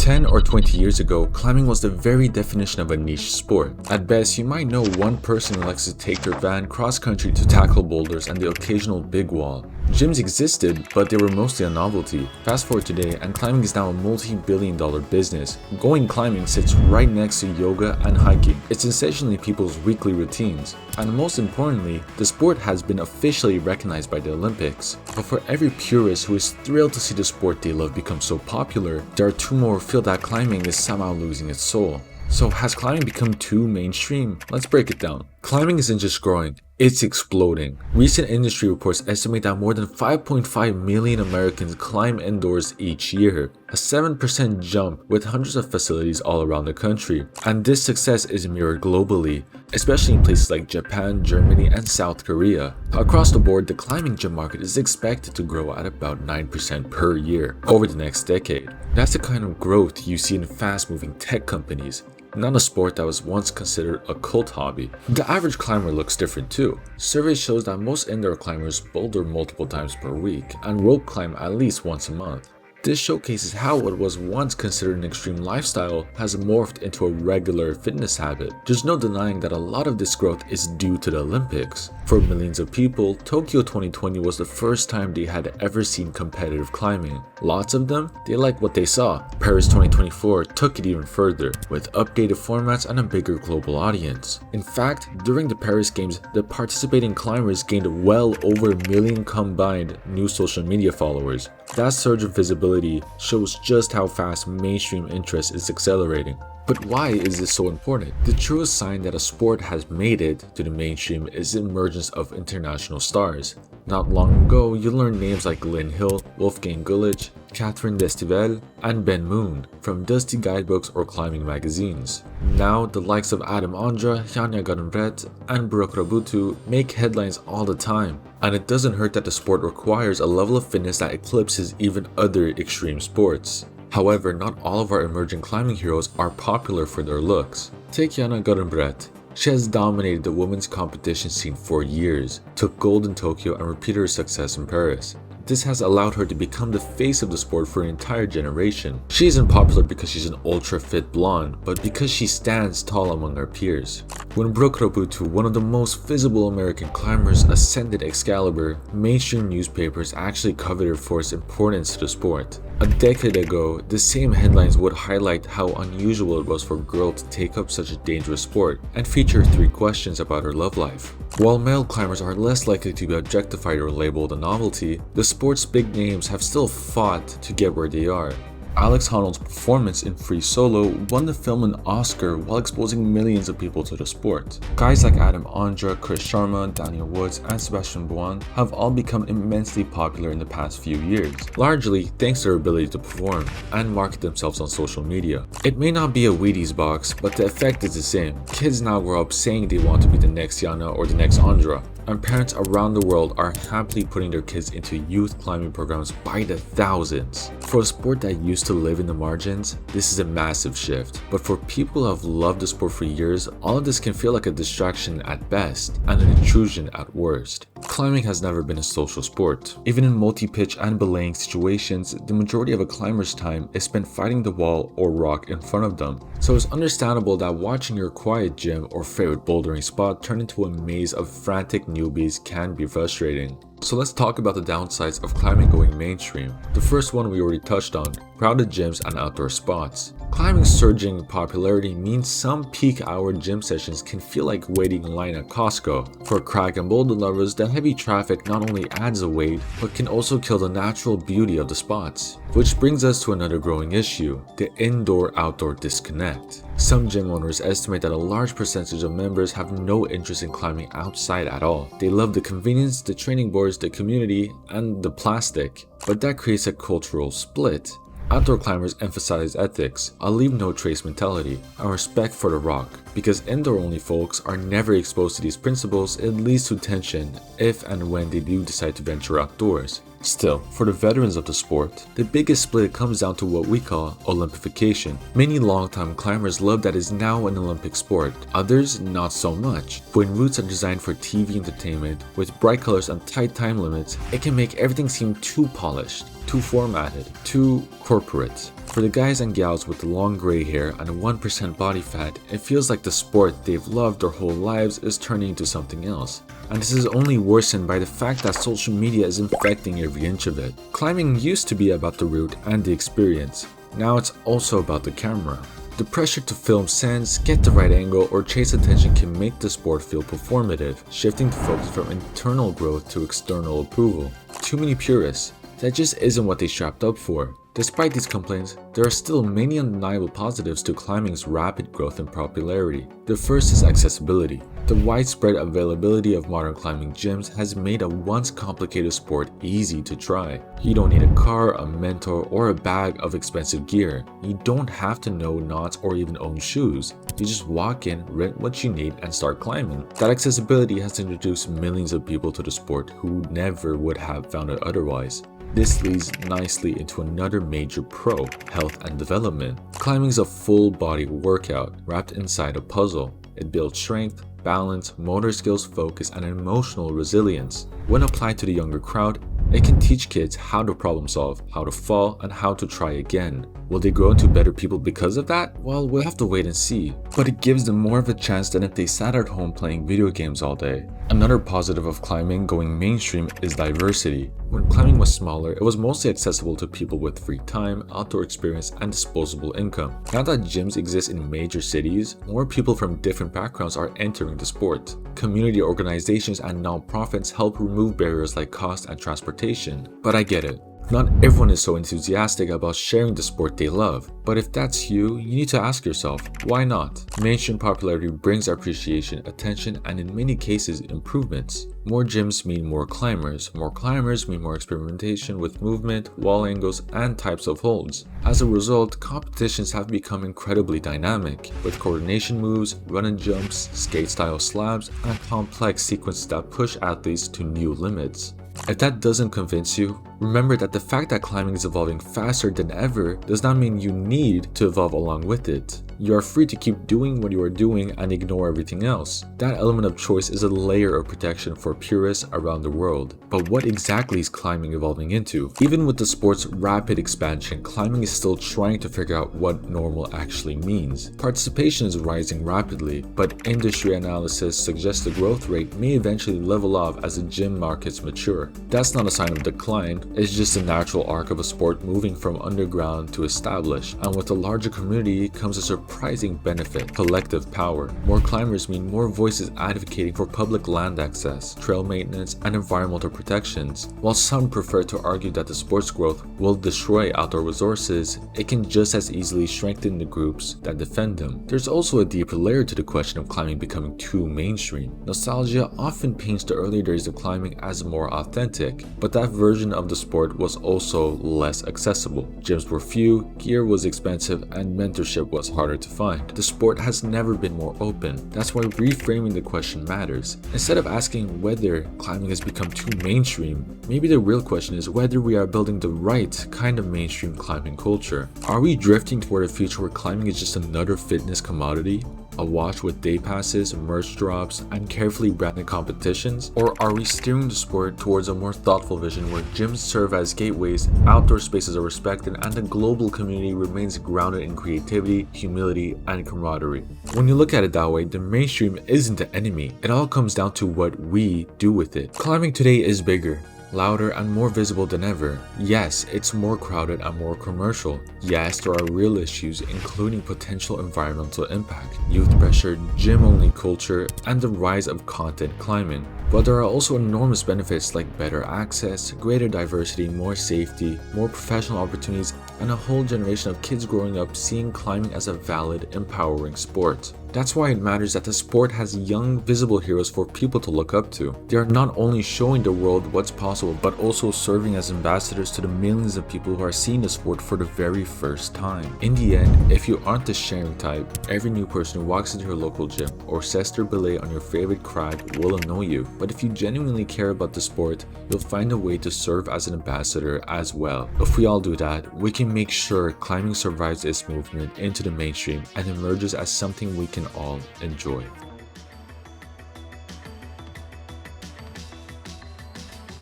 10 or 20 years ago, climbing was the very definition of a niche sport. At best, you might know one person who likes to take their van cross-country to tackle boulders and the occasional big wall. Gyms existed, but they were mostly a novelty. Fast forward today, and climbing is now a multi-billion-dollar business. Going climbing sits right next to yoga and hiking. It's essentially people's weekly routines. And most importantly, the sport has been officially recognized by the Olympics. But for every purist who is thrilled to see the sport they love become so popular, there are two more who feel that climbing is somehow losing its soul. So has climbing become too mainstream? Let's break it down. Climbing isn't just growing, it's exploding. Recent industry reports estimate that more than 5.5 million Americans climb indoors each year, a 7% jump with hundreds of facilities all around the country. And this success is mirrored globally, especially in places like Japan, Germany, and South Korea. Across the board, the climbing gym market is expected to grow at about 9% per year over the next decade. That's the kind of growth you see in fast-moving tech companies, not a sport that was once considered a cult hobby. The average climber looks different too. Survey shows that most indoor climbers boulder multiple times per week and rope climb at least once a month. This showcases how what was once considered an extreme lifestyle has morphed into a regular fitness habit. There's no denying that a lot of this growth is due to the Olympics. For millions of people, Tokyo 2020 was the first time they had ever seen competitive climbing. Lots of them, they liked what they saw. Paris 2024 took it even further, with updated formats and a bigger global audience. In fact, during the Paris Games, the participating climbers gained well over 1 million combined new social media followers. That surge of visibility shows just how fast mainstream interest is accelerating. But why is this so important? The truest sign that a sport has made it to the mainstream is the emergence of international stars. Not long ago, you learned names like Lynn Hill, Wolfgang Gulich, Catherine Destivelle, and Ben Moon from dusty guidebooks or climbing magazines. Now, the likes of Adam Ondra, Janja Garnbret, and Brooke Rabutu make headlines all the time. And it doesn't hurt that the sport requires a level of fitness that eclipses even other extreme sports. However, not all of our emerging climbing heroes are popular for their looks. Take Janja Garnbret. She has dominated the women's competition scene for years, took gold in Tokyo, and repeated her success in Paris. This has allowed her to become the face of the sport for an entire generation. She isn't popular because she's an ultra-fit blonde, but because she stands tall among her peers. When Brooke Rabutu, one of the most visible American climbers, ascended Excalibur, mainstream newspapers actually covered her for its importance to the sport. A decade ago, the same headlines would highlight how unusual it was for a girl to take up such a dangerous sport and feature 3 questions about her love life. While male climbers are less likely to be objectified or labeled a novelty, the sport's big names have still fought to get where they are. Alex Honnold's performance in Free Solo won the film an Oscar while exposing millions of people to the sport. Guys like Adam Ondra, Chris Sharma, Daniel Woods, and Sebastian Buon have all become immensely popular in the past few years, largely thanks to their ability to perform and market themselves on social media. It may not be a Wheaties box, but the effect is the same. Kids now grow up saying they want to be the next Janja or the next Ondra, and parents around the world are happily putting their kids into youth climbing programs by the thousands. For a sport that used to live in the margins, this is a massive shift. But for people who have loved the sport for years, all of this can feel like a distraction at best and an intrusion at worst. Climbing has never been a social sport. Even in multi-pitch and belaying situations, the majority of a climber's time is spent fighting the wall or rock in front of them. So it's understandable that watching your quiet gym or favorite bouldering spot turn into a maze of frantic newbies can be frustrating. So let's talk about the downsides of climbing going mainstream. The first one we already touched on, crowded gyms and outdoor spots. Climbing's surging popularity means some peak hour gym sessions can feel like waiting in line at Costco. For crack and boulder lovers, the heavy traffic not only adds a weight, but can also kill the natural beauty of the spots. Which brings us to another growing issue, the indoor-outdoor disconnect. Some gym owners estimate that a large percentage of members have no interest in climbing outside at all. They love the convenience, the training boards, the community, and the plastic. But that creates a cultural split. Outdoor climbers emphasize ethics, a leave-no-trace mentality, and respect for the rock. Because indoor-only folks are never exposed to these principles, it leads to tension if and when they do decide to venture outdoors. Still, for the veterans of the sport, the biggest split comes down to what we call Olympification. Many longtime climbers love that it's now an Olympic sport, others not so much. When routes are designed for TV entertainment, with bright colors and tight time limits, it can make everything seem too polished, too formatted, too corporate. For the guys and gals with the long gray hair and 1% body fat, it feels like the sport they've loved their whole lives is turning into something else. And this is only worsened by the fact that social media is infecting every inch of it. Climbing used to be about the route and the experience. Now it's also about the camera. The pressure to film scenes, get the right angle, or chase attention can make the sport feel performative, shifting the focus from internal growth to external approval. Too many purists. That just isn't what they strapped up for. Despite these complaints, there are still many undeniable positives to climbing's rapid growth and popularity. The first is accessibility. The widespread availability of modern climbing gyms has made a once complicated sport easy to try. You don't need a car, a mentor, or a bag of expensive gear. You don't have to know knots or even own shoes. You just walk in, rent what you need, and start climbing. That accessibility has introduced millions of people to the sport who never would have found it otherwise. This leads nicely into another major pro, health and development. Climbing is a full body workout wrapped inside a puzzle. It builds strength, balance, motor skills, focus, and emotional resilience. When applied to the younger crowd, it can teach kids how to problem solve, how to fall, and how to try again. Will they grow into better people because of that? Well, we'll have to wait and see. But it gives them more of a chance than if they sat at home playing video games all day. Another positive of climbing going mainstream is diversity. When climbing was smaller, it was mostly accessible to people with free time, outdoor experience, and disposable income. Now that gyms exist in major cities, more people from different backgrounds are entering the sport. Community organizations and nonprofits help remove barriers like cost and transportation. But I get it. Not everyone is so enthusiastic about sharing the sport they love, but if that's you, you need to ask yourself, why not? Mainstream popularity brings appreciation, attention, and in many cases, improvements. More gyms mean more climbers mean more experimentation with movement, wall angles, and types of holds. As a result, competitions have become incredibly dynamic, with coordination moves, run and jumps, skate-style slabs, and complex sequences that push athletes to new limits. If that doesn't convince you, remember that the fact that climbing is evolving faster than ever does not mean you need to evolve along with it. You are free to keep doing what you are doing and ignore everything else. That element of choice is a layer of protection for purists around the world. But what exactly is climbing evolving into? Even with the sport's rapid expansion, climbing is still trying to figure out what normal actually means. Participation is rising rapidly, but industry analysis suggests the growth rate may eventually level off as the gym markets mature. That's not a sign of decline, it's just a natural arc of a sport moving from underground to established, and with a larger community comes a surprising benefit: collective power. More climbers mean more voices advocating for public land access, trail maintenance, and environmental protections. While some prefer to argue that the sport's growth will destroy outdoor resources, it can just as easily strengthen the groups that defend them. There's also a deeper layer to the question of climbing becoming too mainstream. Nostalgia often paints the early days of climbing as more authentic, but that version of the sport was also less accessible. Gyms were few, gear was expensive, and mentorship was harder to find. The sport has never been more open. That's why reframing the question matters. Instead of asking whether climbing has become too mainstream, maybe the real question is whether we are building the right kind of mainstream climbing culture. Are we drifting toward a future where climbing is just another fitness commodity? A watch with day passes, merch drops, and carefully branded competitions? Or are we steering the sport towards a more thoughtful vision where gyms serve as gateways, outdoor spaces are respected, and the global community remains grounded in creativity, humility, and camaraderie? When you look at it that way, the mainstream isn't the enemy. It all comes down to what we do with it. Climbing today is bigger, louder, and more visible than ever. Yes, it's more crowded and more commercial. Yes, there are real issues, including potential environmental impact, youth pressure, gym-only culture, and the rise of content climbing. But there are also enormous benefits like better access, greater diversity, more safety, more professional opportunities, and a whole generation of kids growing up seeing climbing as a valid, empowering sport. That's why it matters that the sport has young, visible heroes for people to look up to. They are not only showing the world what's possible, but also serving as ambassadors to the millions of people who are seeing the sport for the very first time. In the end, if you aren't the sharing type, every new person who walks into your local gym or says their belay on your favorite crag will annoy you. But if you genuinely care about the sport, you'll find a way to serve as an ambassador as well. If we all do that, we can make sure climbing survives its movement into the mainstream and emerges as something we can all enjoy.